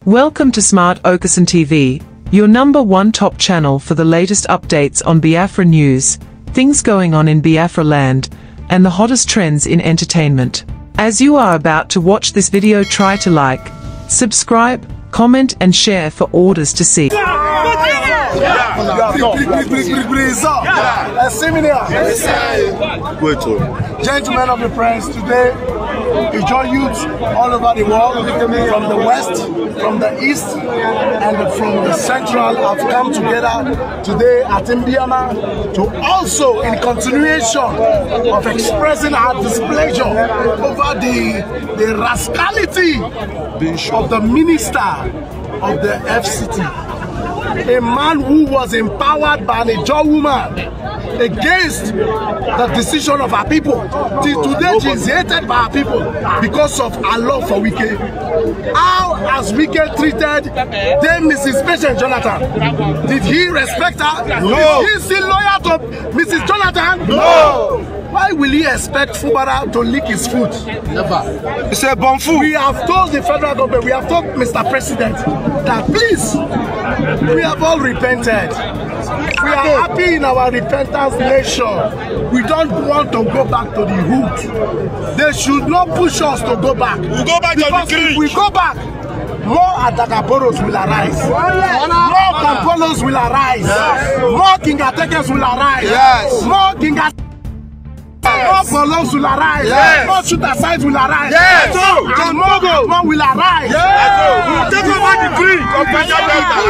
Welcome to Smart Okasan TV, your #1 top channel for the latest updates on Biafra news, things going on in Biafra land, and the hottest trends in entertainment. As you are about to watch this video, try to like, subscribe, comment and share for orders to see. Gentlemen of the press, today we join youths all over the world, from the west, from the east, and from the central have come together today at ibeyomie to also, in continuation of expressing our displeasure over the rascality of the minister of the FCT. A man who was empowered by a Ijaw woman against the decision of our people. Till today, she is hated by our people because of our love for Wike. How has Wike treated then Mrs. Patient Jonathan? Did he respect her? No. Is he still loyal to Mrs. Jonathan? No. Why will he expect Fubara to lick his foot? Never. It's a bomb food. We have told the federal government, we have told Mr. President that please, we have all repented. We are happy in our repentance nation. We don't want to go back to the root. They should not push us to go back. We'll go back because to the if we go back, more Atakaporos will arise. More Tompolos will arise. More King Atekes will arise. More King more Polos will arise. More shooter sides will arise. And more will arise. We will take over the dream of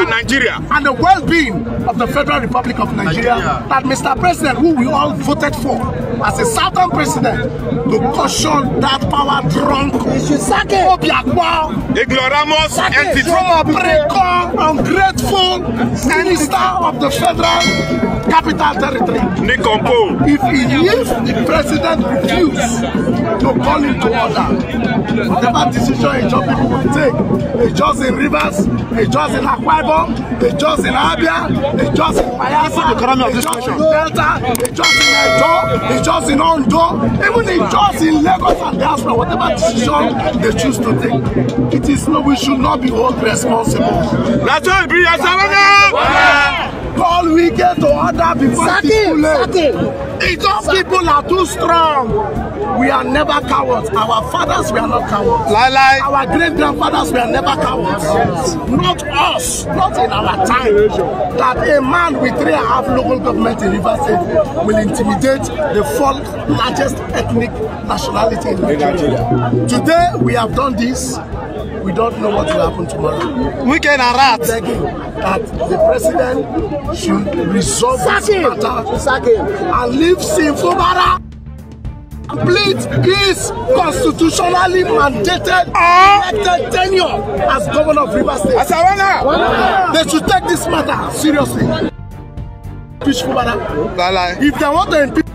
Nigeria and the well-being of the Federal Republic of Nigeria. That Mr. President, who we all voted for as a Southern president, to caution that power-drunk, Obiakwa, ignoramus, anti-Trump, ungrateful minister of the Federal Capital Territory. If the president refused to call him to order, whatever decision a job people will take, a just in Rivers, a just in Akwa Ibom, a just in Abia, a just in Bayelsa, a just in Delta, a just in Edo, a just in Ondo, even a just in Lagos and Biafra, whatever decision they choose to take, it is no, we should not be held responsible. That's why we are call Wike to order before it is too late. Those people are too strong. We are never cowards. Our fathers were not cowards. Our great-grandfathers were never cowards. Not us, not in our time. That a man with 3.5 local government in Rivers State will intimidate the 4th largest ethnic nationality in Nigeria. Today, we have done this. We don't know what will happen tomorrow. We can rat. Begging that the president should resolve this matter and leave sinful Fubara complete his constitutionally mandated elected tenure as governor of Rivers State. They should take this matter seriously. Impeach Fubara. If they want to impeach,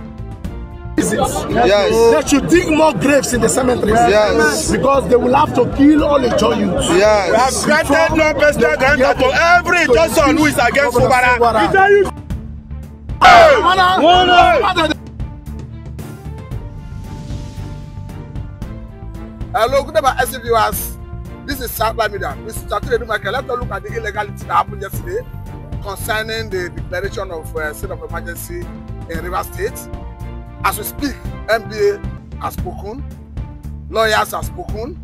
they should dig more graves in the cemeteries. Because they will have to kill all the Ijaw youths. We have granted no personal grant to every person who is against Fubara. Hello, good day, SC viewers. This is South Lamida. Let's look at the illegality that happened yesterday concerning the declaration of state of emergency in Rivers State. As we speak, MBA has spoken, lawyers have spoken,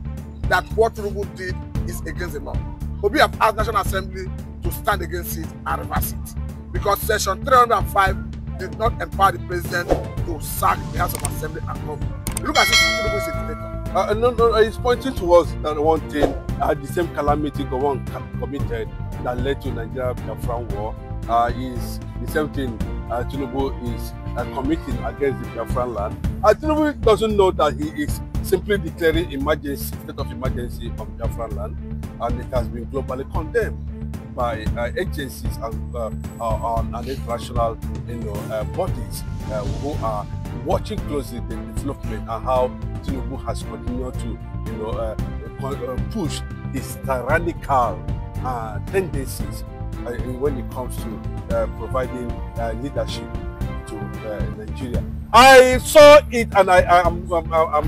that what Tinubu did is against the law. But we have asked National Assembly to stand against it and reverse it. Because Section 305 did not empower the president to sack the House of Assembly and government. Look at this, Tinubu is a dictator. No, it's pointing towards that one thing, the same calamity the one committed that led to Nigeria Biafra war is the same thing Tinubu is committing against the Biafra land. Tinubu doesn't know that he is simply declaring emergency, state of emergency on Biafra land, and it has been globally condemned by agencies and international bodies who are watching closely the development and how Tinubu has continued to push his tyrannical tendencies when it comes to providing leadership to Nigeria. I saw it and I'm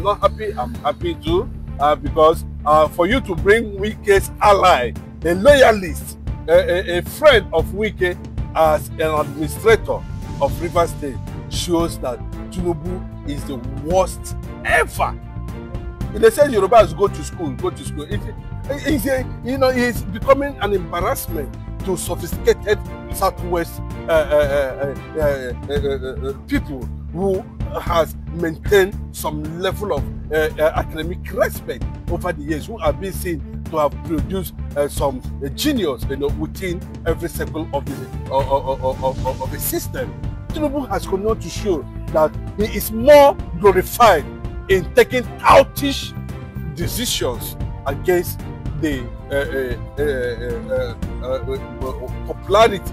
not happy. I'm happy too because for you to bring Wike's ally, a loyalist, a friend of Wike as an administrator of Rivers State shows that Tinubu is the worst ever. They say Yorubas go to school. He's becoming an embarrassment to sophisticated Southwest people who has maintained some level of academic respect over the years, who have been seen to have produced some genius, within every circle of the system. Tinubu has continued to show that he is more glorified in taking outlandish decisions against the popularity,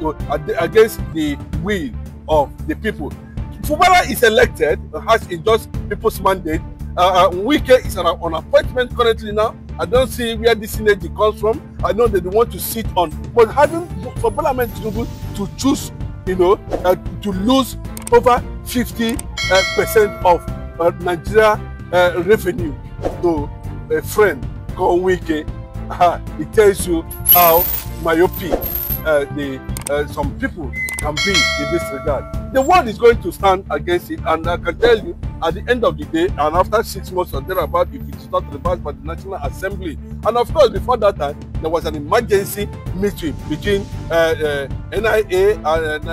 against the will of the people. Fubara is elected, has endorsed people's mandate. Wike is on appointment currently now. I don't see where this synergy comes from. I know that they want to sit on, but having for Parliament to choose, to lose over 50% of Nigeria revenue to a friend called Wike, it tells you how myopic some people can be in this regard. The world is going to stand against it, and I can tell you, at the end of the day, and after 6 months or thereabout, if it is not reversed by the National Assembly, and of course before that time, there was an emergency meeting between NIA and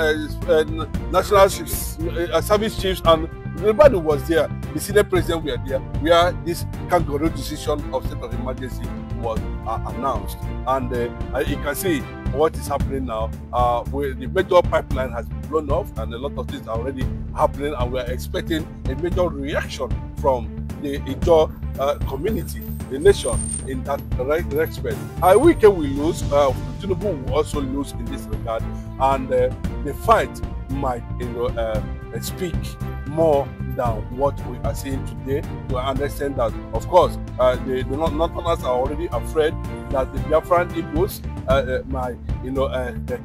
National Service Chiefs, and everybody was there. The senior president were there, where this kangaroo decision of state of emergency was announced. And you can see what is happening now. Where the major pipeline has been blown off, and a lot of things are already happening, and we are expecting a major reaction from the Ijaw community, the nation, in that respect. Wike will lose, Tinubu will also lose in this regard, and the fight might speak more than what we are seeing today. To understand that, of course, the Northerners are already afraid that the Biafran Igbos might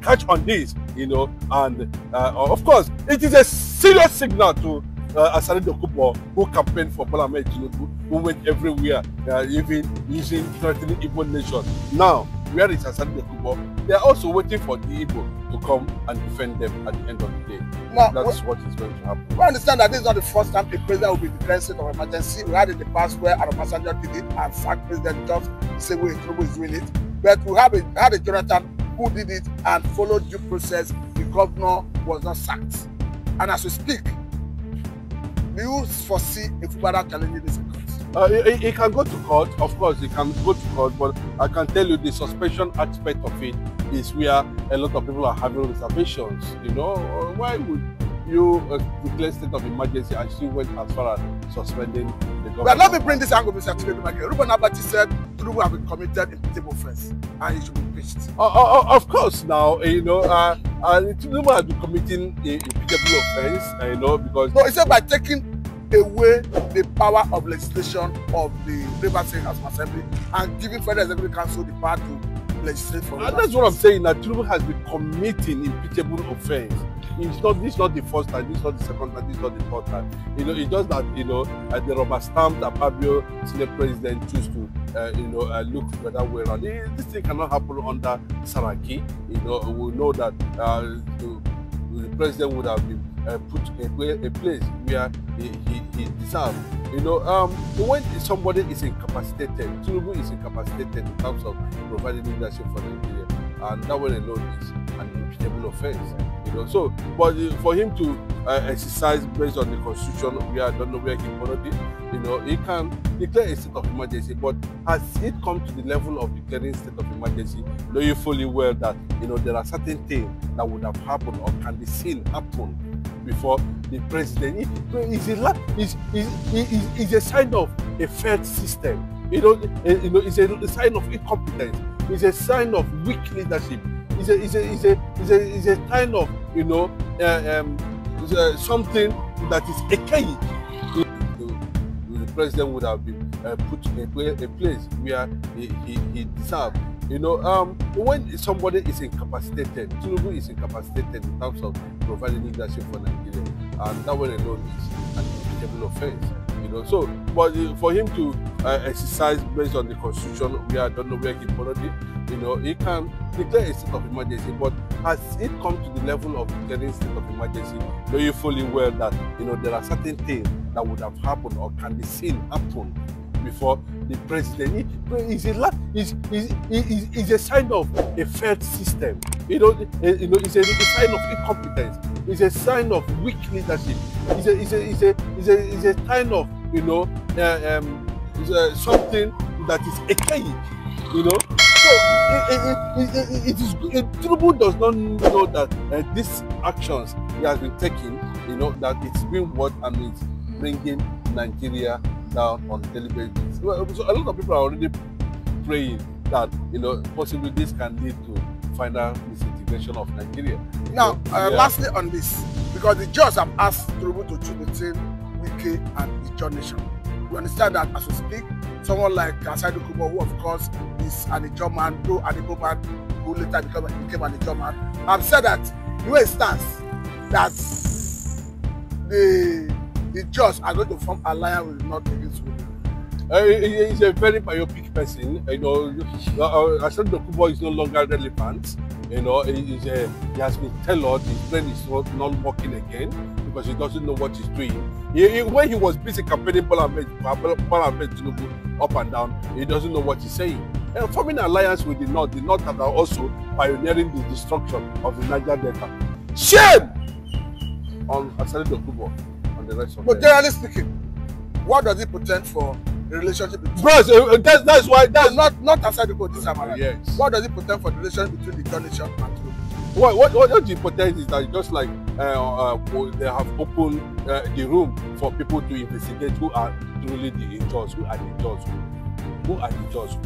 catch on this, and of course it is a serious signal to Asari Dokubo, who campaigned for Parliament Tinubu, who went everywhere, even using threatening Igbo nation. Now, where is Asari Dokubo? They are also waiting for the Igbo to come and defend them at the end of the day. Now, that's what is going to happen. We understand that this is not the first time a president will be declared state of emergency. We had in the past where Obasanjo did it and sacked President just the same way Tinubu is doing it. But we had a Jonathan who did it and followed due process. The governor was not sacked. And as we speak, do you foresee a Fubara challenging this in court? He can go to court, of course, he can go to court, but I can tell you the suspension aspect of it is where a lot of people are having reservations. Why would you declare state of emergency and she went as far as suspending the government? But let me bring this angle, Mr. Tinubu. Ruben Abati said Tinubu have been committed impeachable offense and he should be impeached. Of course, now, Tinubu has been committing impeachable offense, because... No, he said by taking away the power of legislation of the Rivers State House of Assembly and giving Federal Executive Council the power to legislate for and that's what I'm saying, that Tinubu has been committing impeachable offense. This is not the first time, this is not the second time, this is not the third time. It's just that, the rubber stamp that Fabio, senior president, choose to, look the other way around. This thing cannot happen under Saraki. We know that the president would have been put a place where he deserves. When somebody is incapacitated, Tinubu is incapacitated in terms of providing leadership for Nigeria, and that one alone is an impeachable offense. So, but for him to exercise based on the constitution, I don't know where he followed it. He can declare a state of emergency, but has it come to the level of declaring state of emergency, knowing fully well that there are certain things that would have happened or can be seen happen before the president? It's a sign of a failed system. It's a sign of incompetence. It's a sign of weak leadership. It's a sign of something that is archaic. The president would have been put in a place where he deserves. When somebody is incapacitated, Tinubu is incapacitated in terms of providing leadership for Nigeria, and that one alone is an impeachable offense. You know, so but for him to exercise based on the constitution, I don't know where he borrowed it. You know, he can declare a state of emergency, but has it come to the level of declaring state of emergency, knowing fully well that there are certain things that would have happened or can be seen happen before the president. It's a sign of a failed system. It's a sign of incompetence. It's a sign of weak leadership. It's a sign of something that is archaic. So Tinubu does not know that these actions he has been taking, that it's been what and it's bringing Nigeria down on a daily basis. So a lot of people are already praying that possibly this can lead to final disintegration of Nigeria. Now, lastly on this, because the judge have asked Tinubu to choose between Wike and the Ijaw nation. We understand that as we speak, someone like Asari Dokubo, who of course is an Ijaw man, though an Igbo man, who later became an Ijaw man, have said that the way it stands, that the judge are going to form alliance with North against women. He's a very biopic person. Asari Dokubo is no longer relevant. He has been tailored. His brain is not working again because he doesn't know what he's doing. When he was busy campaigning Bola Tinubu up and down, he doesn't know what he's saying. And forming an alliance with the North that are also pioneering the destruction of the Niger Delta. Shame on Asari Dokubo and the rest of them. But generally speaking, what does it portend for the relationship between... Bros, that's why... That's not Asari Dokubo this time around. Yes. What does it portend for the relationship between the Ijaw nation and Tinubu? What the portend is that just like they have opened the room for people to investigate who are truly the Ijaws, who are the Ijaws, who are the Ijaws.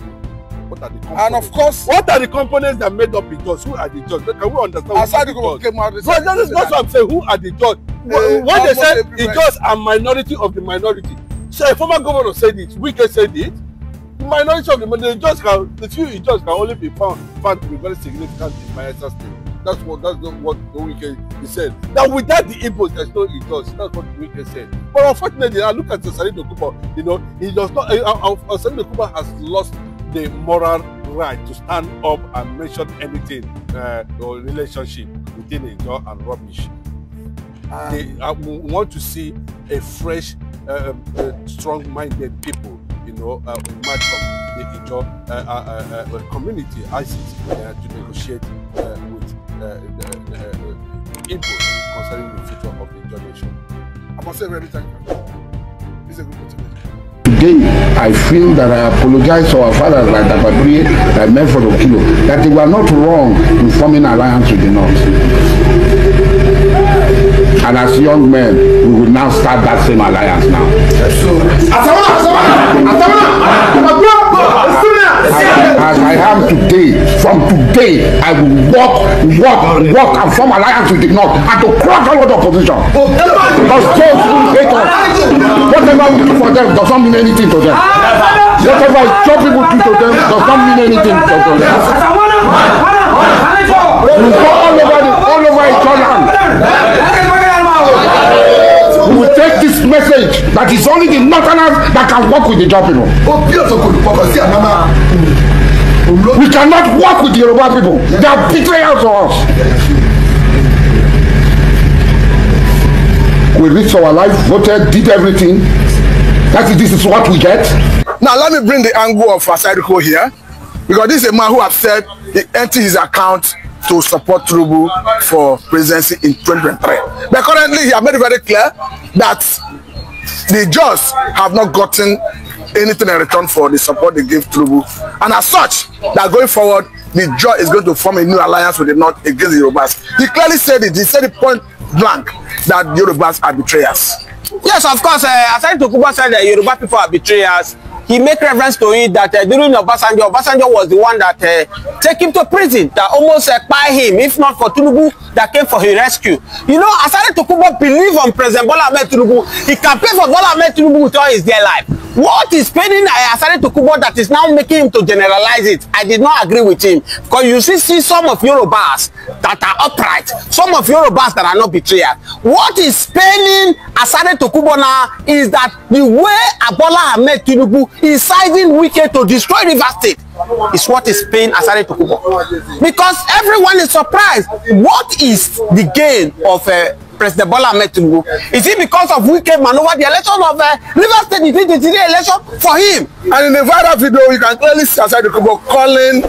What are the components? And of course, what are the components that made up the Ijaws? Who are the Ijaws? Can we understand? Asari Dokubo came out. That's what I'm saying. Who are the Ijaws? When they said Ijaws are minority of the minority, so a former governor said it. Wike said it. The minority of the few Ijaws can only be found to be very significant in Bayelsa State. That's what Wike said. Now without the Igbos, there's no Ijaws. That's what Wike said. But unfortunately, I look at Asari Dokubo. He does not. Asari Dokubo has lost the moral right to stand up and mention anything or relationship between Ijaw and rubbish. They want to see a fresh, strong-minded people, emerge from the Ijaw community, ISIS, to negotiate with the Igbo concerning the future of the Ijaw nation. I must say very thank you. This is a good motivation. Today, I feel that I apologize to our fathers like Dababri, like Memphis Okilo, that they were not wrong in forming alliance with the North. And as young men, we will now start that same alliance now. As I am today, from today, I will walk and form alliance with the North and to crush all of the opposition. Because those who hate us, whatever we do for them does not mean anything to them. Whatever some people do to them does not mean anything to them. We go all over each other. We will take this message that it's only the Northerners that can work with the Ijaw people. We cannot work with the Yoruba people. They are betrayers to us. We risked our life, voted, did everything. This is what we get. Now let me bring the angle of Asari Dokubo here, because this is a man who has said he emptied his account to support Tinubu for presidency in 2023. But currently he has made it very clear that the Ijaws have not gotten anything in return for the support they gave Tinubu. And as such, that going forward, the Ijaw is going to form a new alliance with the North against the Yorubas. He clearly said it. He said it point blank that Yorubas are betrayers. Yes, of course. Asari Dokubo said that Yoruba people are betrayers. He made reference to it that during Obasanjo was the one that took him to prison, that almost by him, if not for Tinubu that came for his rescue. Asari Dokubo believe on President Bola Ahmed Tinubu. He campaigned for Bola Ahmed Tinubu with all his dear life. What is paining Asari Dokubo that is now making him to generalize it? I did not agree with him. Because you see some of Yorubas that are upright, some of Yorubas that are not betrayers. What is paining Asari Dokubo now is that the way Bola Ahmed Tinubu is siding Wike to destroy Rivers State is what is paying Asari Dokubo. Because everyone is surprised. What is the gain of President Bola Ahmed Tinubu? Is it because of Wike maneuver the election of Rivers State? Is it the election for him? And in the viral video, you can clearly see Asari Dokubo calling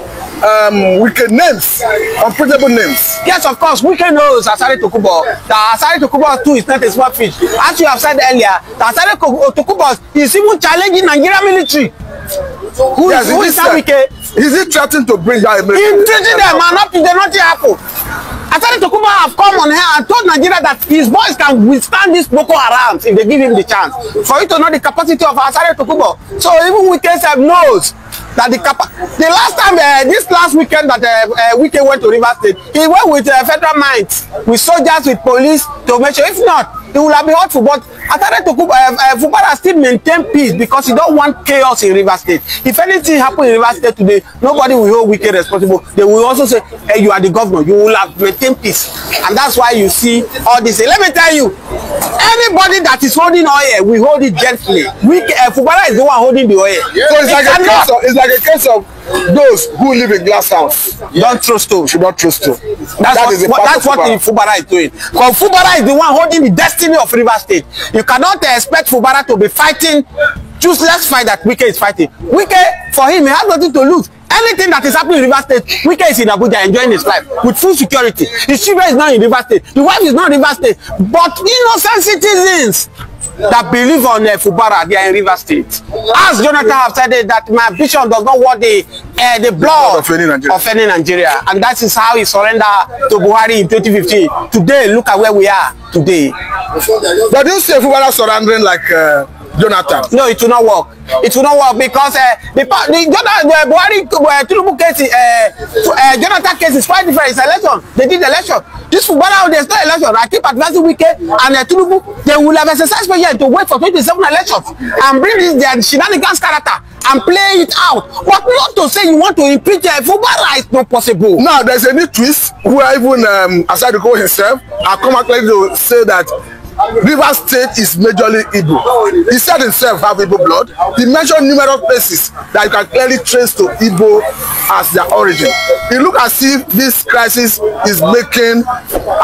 Wike names, unprintable names. Yes, of course, Wike knows Asari Dokubo. That Asari Dokubo too is not a small fish. As you have said earlier, that Asari Dokubo is even challenging Nigerian military. Who is that Wike? Is he threatening to bring down a military? He threatened them and up to the nothing happen. Asari Dokubo have come on here and told Nigeria that his boys can withstand this Boko Haram if they give him the chance. For you to know the capacity of Asari Dokubo. So even Wike knows that the last time, this last weekend that Wike went to Rivers State, he went with federal might, with soldiers, with police to make sure. If not, he will have been hurtful. But Asari Dokubo, Fubara still maintain peace because he don't want chaos in Rivers State. If anything happen in Rivers State today, nobody will hold Wike responsible. They will also say, hey, you are the governor, you will have maintained peace. And that's why you see all this. Let me tell you, anybody that is holding oil, we hold it gently. Fubara is the one holding the oil. Yeah. So it's like a case of those who live in glass house. Don't throw stone. Should not throw stone. That's what Fubara is doing. Because Fubara is the one holding the destiny of Rivers State. You cannot expect Fubara to be fighting useless fight that Wike is fighting. Wike, for him, he has nothing to lose. Anything that is happening in Rivers State, Wike is in Abuja enjoying his life with full security. His children is not in Rivers State. The wife is not in Rivers State. But innocent citizens that believe on Fubara, they are in Rivers State. As Jonathan have said it, that my ambition does not want the blood of any Nigeria. And that is how he surrendered to Buhari in 2015. Today, look at where we are today. But do you see Fubara surrendering like Jonathan? No, it will not work. It will not work because the Buhari Tinubu case, Jonathan case is quite different. It's election. They did election. This Fubara, there's no election. I keep advancing Wike and Tinubu. They will have exercised patience to wait for 27 elections and bring this their shenanigans character and play it out. But not to say you want to impeach Fubara is not possible. Now there's a new twist where even Asari Dokubo himself has come out to say that Rivers State is majorly Igbo. He said himself have Igbo blood. He mentioned numerous places that you can clearly trace to Igbo as their origin. It looks as if this crisis is making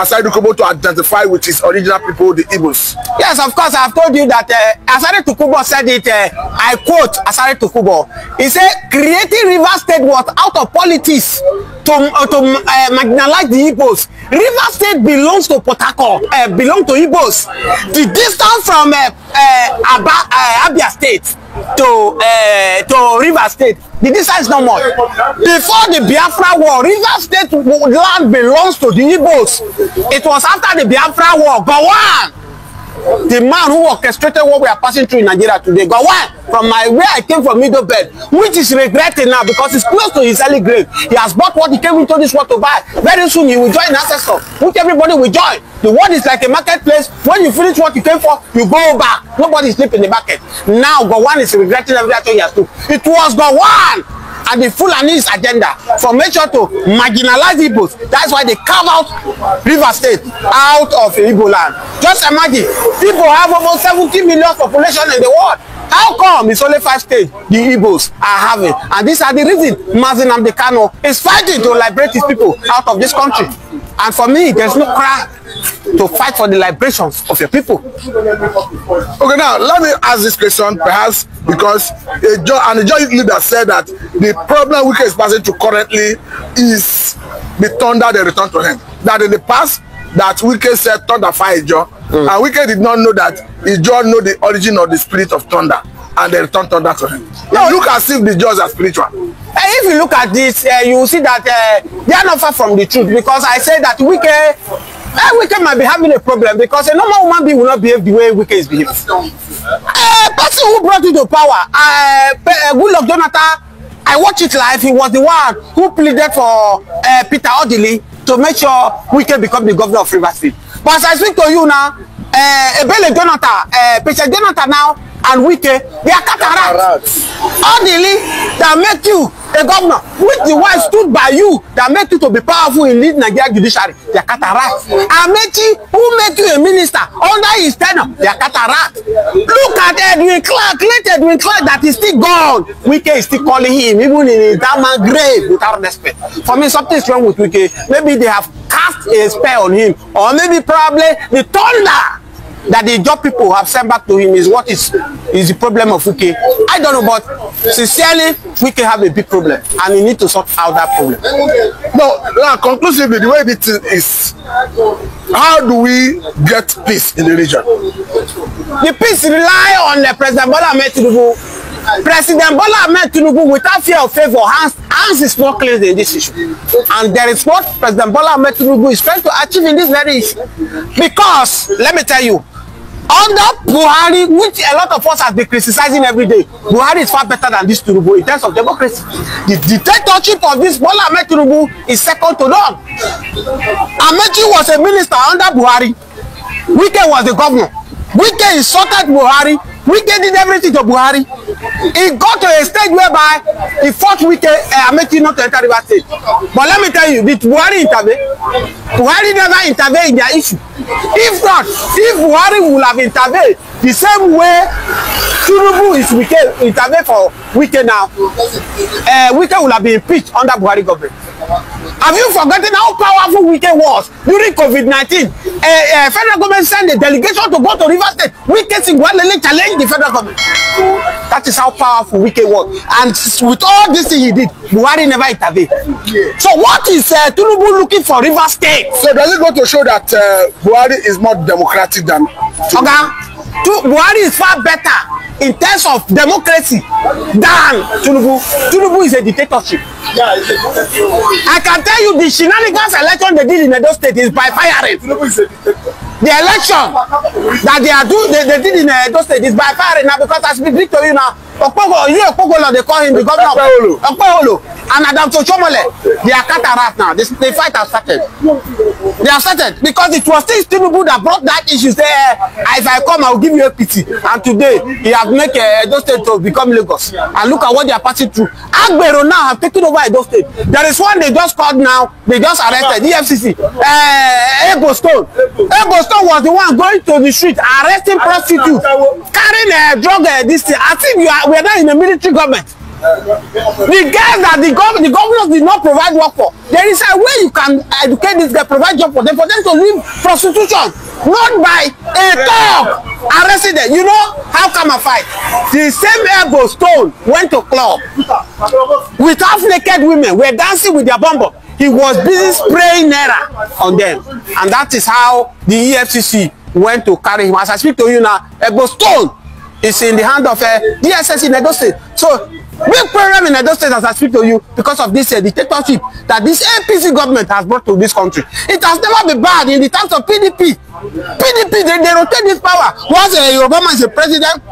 Asari Dokubo to identify with his original people, the Igbos. Yes, of course, I've told you that Asari Dokubo said it, I quote Asari Dokubo. He said, creating Rivers State was out of politics to marginalize the Igbos. Rivers State belongs to Port Harcourt, belongs to Igbos. The distance from Abia State to Rivers State, the distance is no more. Before the Biafra war, Rivers State land belongs to the Igbos. It was after the Biafra war, Gowon, the man who orchestrated what we are passing through in Nigeria today, Gowon, from where I came from, Middle Belt, which is regretting now because it's close to his early grave. He has bought what he came into this world to buy. Very soon he will join ancestor, which everybody will join. The world is like a marketplace. When you finish what you came for, you go back. Nobody sleep in the market. Now Gowon is regretting every action he has took. It was Gowon and the Fulani's agenda for make sure to marginalize Igbos. That's why they carve out Rivers State out of Igbo land. Just imagine, people have almost 70 million population in the world. How come it's only 5 states the Igbos are having? And these are the reasons nnamdi Kanu is fighting to liberate his people out of this country. And for me, there's no cry to fight for the liberations of your people. Okay, now let me ask this question, perhaps because a judge leader said that the problem Wike is passing through currently is the thunder they return to him. That in the past, that Wike said thunder fire Ijo, and Wike did not know that Ijo know the origin of the spirit of thunder, and they return thunder to him. Now look as if the judges are spiritual. If you look at this, you will see that they are not far from the truth, because I say that Wike might be having a problem because a normal human being will not behave the way Wike is behaving. A person who brought you to power, Goodluck Jonathan, I watched it live. He was the one who pleaded for Peter Odili to make sure Wike become the governor of Rivers State. But as I speak to you now, Ebele Jonathan, Peter Jonathan now and Wike, they are cataracts. All the lead that make you a governor, which the one stood by you that make you to be powerful in lead Nigerian judiciary, they are cataracts. Amechi, who make you a minister under his tenure, they are cataracts. Look at Edwin Clark, late Edwin Clark that is still gone. Wike is still calling him, even in his diamond grave, without respect. For me, something is wrong with Wike. Maybe they have cast a spell on him, or maybe probably the thunder that the job people have sent back to him is what is the problem of Wike. I don't know, but sincerely, Wike have a big problem, and he need to sort out that problem. No, conclusively, the way it is, how do we get peace in the region? The peace rely on President Bola Ahmed Tinubu. President Bola Ahmed Tinubu, without fear of favor, hands is not clear in this issue. And there is what President Bola Ahmed Tinubu is trying to achieve in this very issue. Because, let me tell you, under Buhari, which a lot of us have been criticizing every day, Buhari is far better than this Tinubu in terms of democracy. The dictatorship of this Bola Ahmed Tinubu is second to none. Amechi was a minister under Buhari. Wike was the governor. Wike insulted Buhari. Wike did everything to Buhari. He got to a stage whereby he fought Wike Amechi not to enter River State. But let me tell you, did Buhari intervene? Buhari never intervened in their issue. If not, if Buhari would have intervened the same way Tinubu is Wike intervened for Wike now, Wike would have been impeached under Buhari government. Have you forgotten how powerful Wike was during COVID-19? Federal government sent a delegation to go to River State. Wike single-handedly challenged the federal government. That is how powerful Wike was. And with all this thing he did, Buhari never intervened. So what is Tinubu looking for River State? So does it go to show that Buhari is more democratic than Tinubu? Okay. Buhari is far better in terms of democracy than Tinubu. Tinubu is a dictatorship. I can tell you the shenanigans election they did in Edo State is by firing. The election that they did in Edo State is by firing now, because I speak to you now. Okpogolo, they call him the governor of Okpogolo. And Adam Tompolo, they are cataract now. The fight has started. They have started because it was still Tinubu that brought that issue. Say, if I come, I will give you a pity. And today, he have made Edo State to become Lagos. And look at what they are passing through. Agbero now have taken over Edo State. There is one they just called now. They just arrested EFCC. Ebo Stone. Ebo Stone was the one going to the street arresting prostitutes, carrying a drug. This thing. I think we are not in a military government. The guys that the governors did not provide work for. There is a way you can educate this guy, provide job for them to leave prostitution, not by a dog arrested them. You know how come I fight? The same Ebo Stone went to club with half-naked women, were dancing with their bumper. He was busy spraying naira on them, and that is how the EFCC went to carry him. As I speak to you now, Ebo Stone is in the hand of DSS in Edo State. So big problem in Edo State as I speak to you because of this dictatorship that this APC government has brought to this country. It has never been bad in the times of PDP. PDP, they rotate this power. Once Obama is a president,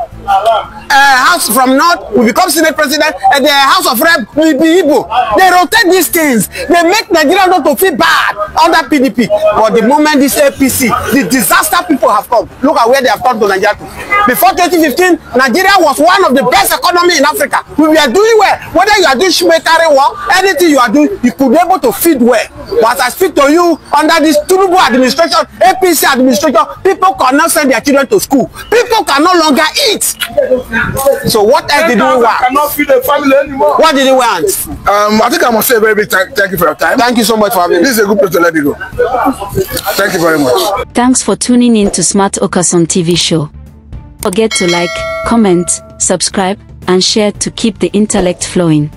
House from North will become Senate president, and the House of Rep will be Igbo. They rotate these things. They make Nigeria not to feel bad under PDP. But the moment this APC, the disaster people have come, look at where they have come to Nigeria. Before 2015, Nigeria was one of the best economy in Africa. We were doing well. Whether you are doing shoemakery work, anything you are doing, you could be able to feed well. But as I speak to you, under this Tinubu administration, APC administration, people cannot send their children to school. People can no longer eat. So what else did we want? Cannot feed the family anymore. What did we want? I think I must say a very big thank you for your time. Thank you so much for having me. This is a good place to let me go. Thank you very much. Thanks for tuning in to Smart Okason TV show. Don't forget to like, comment, subscribe, and share to keep the intellect flowing.